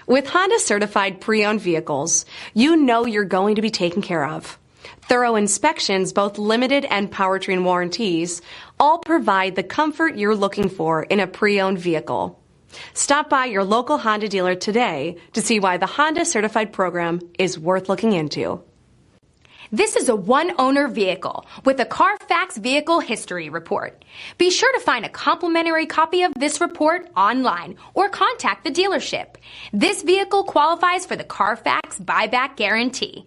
With Honda certified pre-owned vehicles, you know you're going to be taken care of. Thorough inspections, both limited and powertrain warranties, all provide the comfort you're looking for in a pre-owned vehicle. Stop by your local Honda dealer today to see why the Honda certified program is worth looking into. This is a one-owner vehicle with a Carfax Vehicle History Report. Be sure to find a complimentary copy of this report online or contact the dealership. This vehicle qualifies for the Carfax Buyback Guarantee.